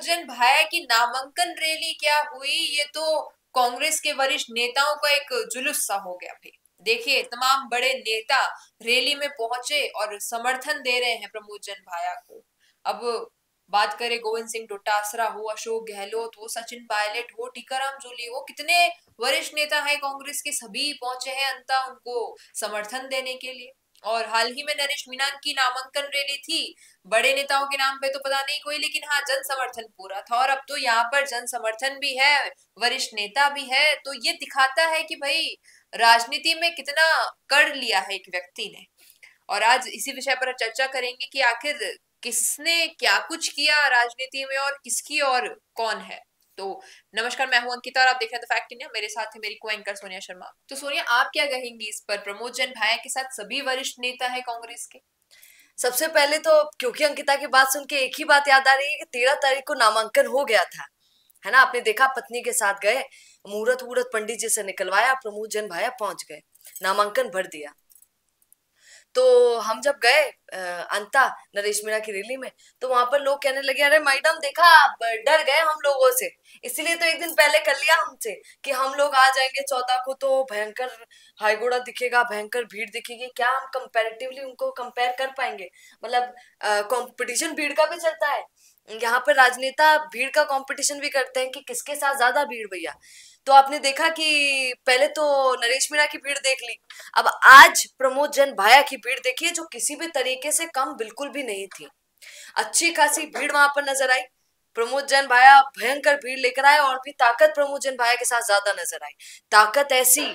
प्रमोद जैन भाया की नामांकन रैली क्या हुई, ये तो कांग्रेस के वरिष्ठ नेताओं का एक जुलूस सा हो गया भाई। देखिए, तमाम बड़े नेता रैली में पहुंचे और समर्थन दे रहे हैं प्रमोद जैन भाया को। अब बात करें गोविंद सिंह डोटासरा हो, अशोक गहलोत हो, सचिन पायलट हो, टीकाराम जूली हो, कितने वरिष्ठ नेता हैं कांग्रेस के, सभी पहुंचे हैं अंता उनको समर्थन देने के लिए। और हाल ही में नरेश मीना की नामांकन रैली थी। बड़े नेताओं के नाम पे तो पता नहीं कोई, लेकिन हाँ, जन समर्थन पूरा था। और अब तो यहाँ पर जन समर्थन भी है, वरिष्ठ नेता भी है, तो ये दिखाता है कि भाई राजनीति में कितना कर लिया है एक व्यक्ति ने। और आज इसी विषय पर चर्चा करेंगे कि आखिर किसने क्या कुछ किया राजनीति में और किसकी और कौन है। तो नमस्कार, मैं हूं अंकिता और आप देख रहे हैं द फैक्ट इंडिया। मेरे साथ है मेरी को एंकर सोनिया शर्मा। तो सोनिया, आप क्या कहेंगी इस पर? प्रमोद जैन भाया के साथ सभी वरिष्ठ नेता है कांग्रेस के। सबसे पहले तो क्योंकि अंकिता की बात सुन के एक ही बात याद आ रही है कि 13 तारीख को नामांकन हो गया था, है ना। आपने देखा, पत्नी के साथ गए, मुहूर्त वूहूर्त पंडित जी से निकलवाया, प्रमोद जैन भाया पहुंच गए, नामांकन भर दिया। तो हम जब गए अंता नरेश मीणा की रैली में, तो वहां पर लोग कहने लगे, अरे मैडम देखा, आप डर गए हम लोगों से, इसीलिए तो एक दिन पहले कर लिया हमसे कि हम लोग आ जाएंगे 14 को, तो भयंकर हाईगोड़ा दिखेगा, भयंकर भीड़ दिखेगी, क्या हम कंपैरेटिवली उनको कंपेयर कर पाएंगे। मतलब कंपटीशन भीड़ का भी चलता है यहाँ पर, राजनेता भीड़ का कंपटीशन भी करते हैं कि किसके साथ ज्यादा भीड़ भैया। तो आपने देखा कि पहले तो नरेश मीणा की भीड़ देख ली, अब आज प्रमोद जैन भाया की भीड़ देखिए, जो किसी भी तरीके से कम बिल्कुल भी नहीं थी। अच्छी खासी भीड़ वहां पर नजर आई। प्रमोद जैन भाया भयंकर भीड़ लेकर आए और भी ताकत प्रमोद जैन भाया के साथ ज्यादा नजर आई। ताकत ऐसी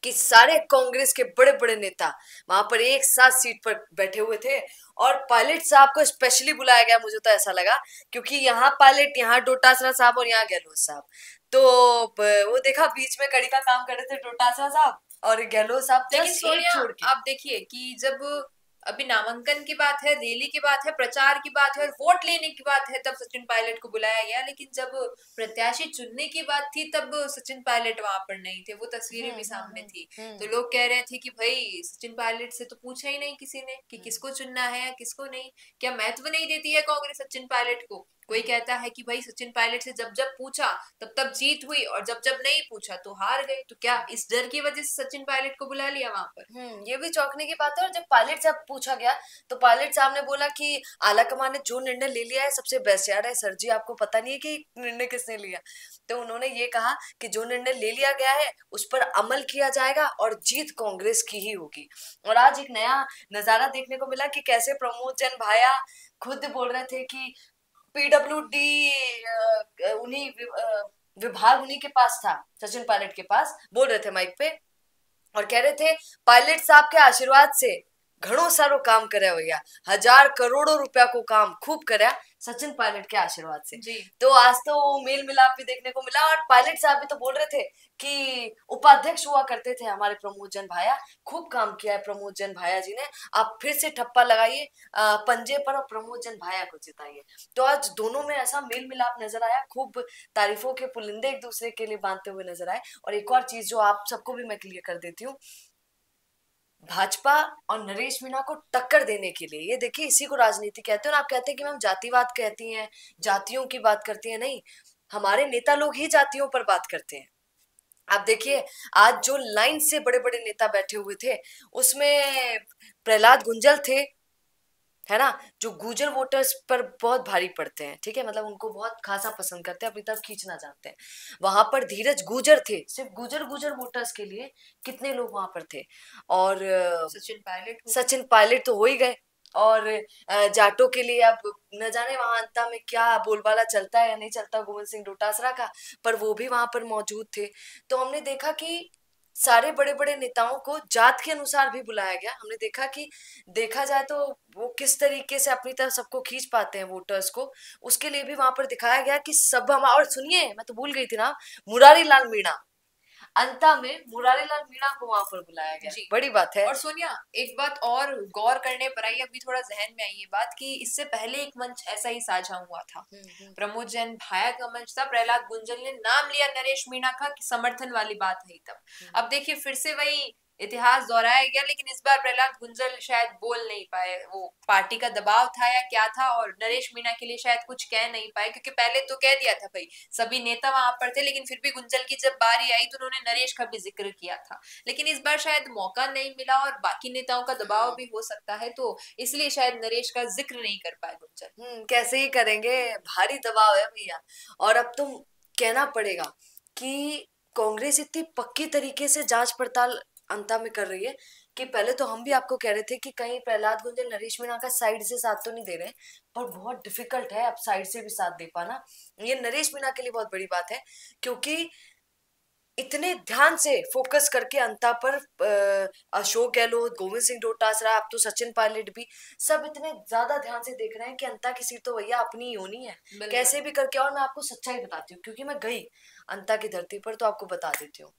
कि सारे कांग्रेस के बड़े बड़े नेता वहां पर एक साथ सीट पर बैठे हुए थे। और पायलट साहब को स्पेशली बुलाया गया, मुझे तो ऐसा लगा, क्योंकि यहाँ पायलट, यहाँ डोटासरा साहब और यहाँ गहलोत साहब। तो वो देखा, बीच में कड़ी का काम कर रहे थे डोटासरा साहब और गहलोत साहब, लेकिन जस्ट एक सोनिया, छोड़ के। आप देखिए कि जब अभी नामांकन की बात है, रैली की बात है, प्रचार की बात है और वोट लेने की बात है, तब सचिन पायलट को बुलाया गया। लेकिन जब प्रत्याशी चुनने की बात थी, तब सचिन पायलट वहां पर नहीं थे। वो तस्वीरें भी सामने थी। तो लोग कह रहे थे कि भाई सचिन पायलट से तो पूछा ही नहीं किसी ने कि किसको चुनना है या किसको नहीं। क्या महत्व नहीं देती है कांग्रेस सचिन पायलट को? कोई कहता है कि भाई सचिन पायलट से जब जब पूछा तब तब जीत हुई, और जब जब नहीं पूछा तो हार गए। तो क्या इस डर की वजह से सचिन पायलट को बुला लिया वहां पर? ये भी चौंकने की बात है। और जब पायलट साहब पूछा गया, तो पायलट साहब ने बोला कि आला कमान ने जो निर्णय ले लिया है सबसे बेस्ट। यार है सर जी, आपको पता नहीं है कि निर्णय किसने लिया? तो उन्होंने ये कहा कि जो निर्णय ले लिया गया है उस पर अमल किया जाएगा और जीत कांग्रेस की ही होगी। और आज एक नया नजारा देखने को मिला कि कैसे प्रमोद जैन भाया खुद बोल रहे थे कि पीडब्ल्यूडी उन्हीं विभाग उन्हीं के पास था, सचिन पायलट के पास, बोल रहे थे माइक पे और कह रहे थे पायलट साहब के आशीर्वाद से घणो सारो काम करे भैया, हजार करोड़ों रुपया को काम खूब करे सचिन पायलट के आशीर्वाद से। जी। तो आज तो मेल मिलाप भी देखने को मिला। और पायलट साहब भी तो बोल रहे थे कि उपाध्यक्ष हुआ करते थे हमारे प्रमोद जैन भाया, खूब काम किया है प्रमोद जैन भाया जी ने, आप फिर से ठप्पा लगाइए पंजे पर और प्रमोद जैन भाया को जिताइए। तो आज दोनों में ऐसा मेल मिलाप नजर आया, खूब तारीफों के पुलिंदे एक दूसरे के लिए बांधते हुए नजर आए। और एक और चीज जो आप सबको भी मैं क्लियर कर देती हूँ, भाजपा और नरेश मीणा को टक्कर देने के लिए, ये देखिए इसी को राजनीति कहते हैं। और आप कहते हैं कि मैम जातिवाद कहती हैं, जातियों की बात करती हैं, नहीं, हमारे नेता लोग ही जातियों पर बात करते हैं। आप देखिए, आज जो लाइन से बड़े बड़े नेता बैठे हुए थे उसमें प्रहलाद गुंजल थे, है ना, जो गुर्जर वोटर्स पर बहुत भारी पड़ते हैं, ठीक है, मतलब उनको बहुत खासा पसंद करते हैं, अपनी तरफ खींचना चाहते हैं। वहां पर धीरज गुर्जर थे, सिर्फ गुर्जर गुर्जर वोटर्स के लिए कितने लोग वहां पर थे। और सचिन पायलट तो हो ही गए। और जाटों के लिए अब न जाने वहां अंता में क्या बोलबाला चलता है या नहीं चलता गोविंद सिंह डोटासरा का, पर वो भी वहां पर मौजूद थे। तो हमने देखा कि सारे बड़े बड़े नेताओं को जात के अनुसार भी बुलाया गया। हमने देखा कि देखा जाए तो वो किस तरीके से अपनी तरफ सबको खींच पाते हैं वोटर्स को, उसके लिए भी वहां पर दिखाया गया कि सब हम। और सुनिए, मैं तो भूल गई थी ना, मुरारी लाल मीणा, अंता में मुरारी लाल मीणा को वहां पर बुलाया गया, जी। बड़ी बात है। और सोनिया, एक बात और गौर करने पर आई, अभी थोड़ा जहन में आई ये बात कि इससे पहले एक मंच ऐसा ही साझा हुआ था। प्रमोद जैन भाया का मंच था, प्रहलाद गुंजल ने नाम लिया नरेश मीणा का कि समर्थन वाली बात है तब। अब देखिए फिर से वही इतिहास दोहराया गया, लेकिन इस बार प्रहलाद गुंजल शायद बोल नहीं पाए, वो पार्टी का दबाव था या क्या था, और नरेश मीणा के लिए शायद कुछ कह नहीं पाए, क्योंकि पहले तो कह दिया था भाई सभी नेता वहां पर थे, लेकिन फिर भी गुंजल की जब बारी आई तो उन्होंने नरेश का भी जिक्र किया था। लेकिन इस बार शायद मौका नहीं मिला और बाकी नेताओं का दबाव भी हो सकता है, तो इसलिए शायद नरेश का जिक्र नहीं कर पाए गुंजल। कैसे ही करेंगे, भारी दबाव है भैया। और अब तो कहना पड़ेगा कि कांग्रेस इतनी पक्की तरीके से जांच पड़ताल अंता में कर रही है कि पहले तो हम भी आपको कह रहे थे कि कहीं प्रहलाद गुंजल नरेश मीणा का साइड से साथ तो नहीं दे रहे, पर बहुत डिफिकल्ट है अब साइड से भी साथ दे पाना। ये नरेश मीणा के लिए बहुत बड़ी बात है, क्योंकि इतने ध्यान से फोकस करके अंता पर अशोक गहलोत, गोविंद सिंह डोटासरा, अब तो सचिन पायलट भी सब इतने ज्यादा ध्यान से देख रहे हैं कि अंता की सीट तो भैया अपनी ही होनी है कैसे भी करके। और मैं आपको सच्चाई बताती हूँ, क्योंकि मैं गई अंता की धरती पर, तो आपको बता देती हूँ।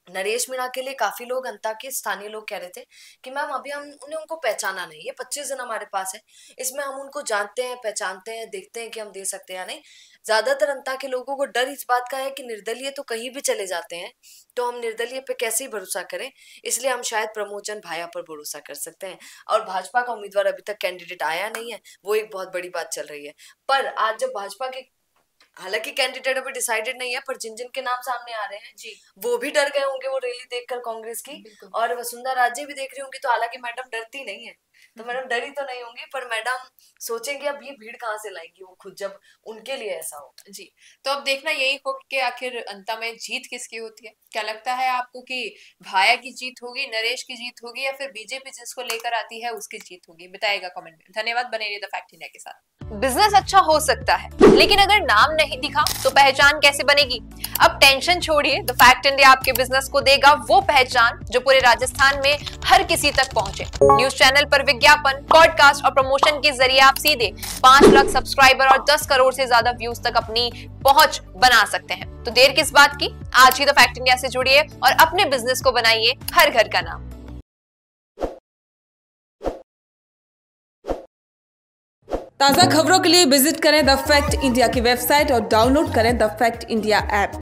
नरेश मीणा के लिए काफी लोग, अंता के स्थानीय लोग कह रहे थे कि मैम अभी हमने उनको पहचाना नहीं, ये 25 दिन हमारे पास है, इसमें हम उनको जानते हैं, पहचानते हैं, देखते हैं कि हम दे सकते हैं या नहीं। ज्यादातर अंता के लोगों को डर इस बात का है कि निर्दलीय तो कहीं भी चले जाते हैं, तो हम निर्दलीय पे कैसे ही भरोसा करें, इसलिए हम शायद प्रमोद भाया पर भरोसा कर सकते हैं। और भाजपा का उम्मीदवार अभी तक कैंडिडेट आया नहीं है, वो एक बहुत बड़ी बात चल रही है। पर आज जब भाजपा के, हालांकि कैंडिडेट अभी डिसाइडेड नहीं है, पर जिन जिन के नाम सामने आ रहे हैं जी, वो भी डर गए होंगे वो रैली देखकर कांग्रेस की। और वसुंधरा राजे भी देख रही होंगी, तो हालांकि मैडम डरती नहीं है, तो मैडम डरी तो नहीं होंगी, पर मैडम सोचेंगे अब ये भीड़ कहाँ से लाएंगी वो खुद, जब उनके लिए ऐसा हो। जी। तो अब देखना यही हो कि आखिर अंत में जीत किसकी होती है। क्या लगता है आपको कि भाया की जीत होगी, नरेश की जीत होगी, या फिर बीजेपी जिसको लेकर आती है उसकी जीत होगी? बताइएगा कमेंट में। धन्यवाद, बने रहिए द फैक्ट इंडिया के साथ। बिजनेस अच्छा हो सकता है, लेकिन अगर नाम नहीं दिखा तो पहचान कैसे बनेगी? अब टेंशन छोड़िए, द फैक्ट इंडिया आपके बिजनेस को देगा वो पहचान जो पूरे राजस्थान में हर किसी तक पहुंचे। न्यूज चैनल पर विज्ञापन, पॉडकास्ट और प्रमोशन के जरिए आप सीधे 5 लाख सब्सक्राइबर और 10 करोड़ से ज्यादा व्यूज तक अपनी पहुंच बना सकते हैं। तो देर किस बात की, आज ही द फैक्ट इंडिया से जुड़िए और अपने बिजनेस को बनाइए हर घर का नाम। ताज़ा खबरों के लिए विजिट करें द फैक्ट इंडिया की वेबसाइट और डाउनलोड करें द फैक्ट इंडिया ऐप।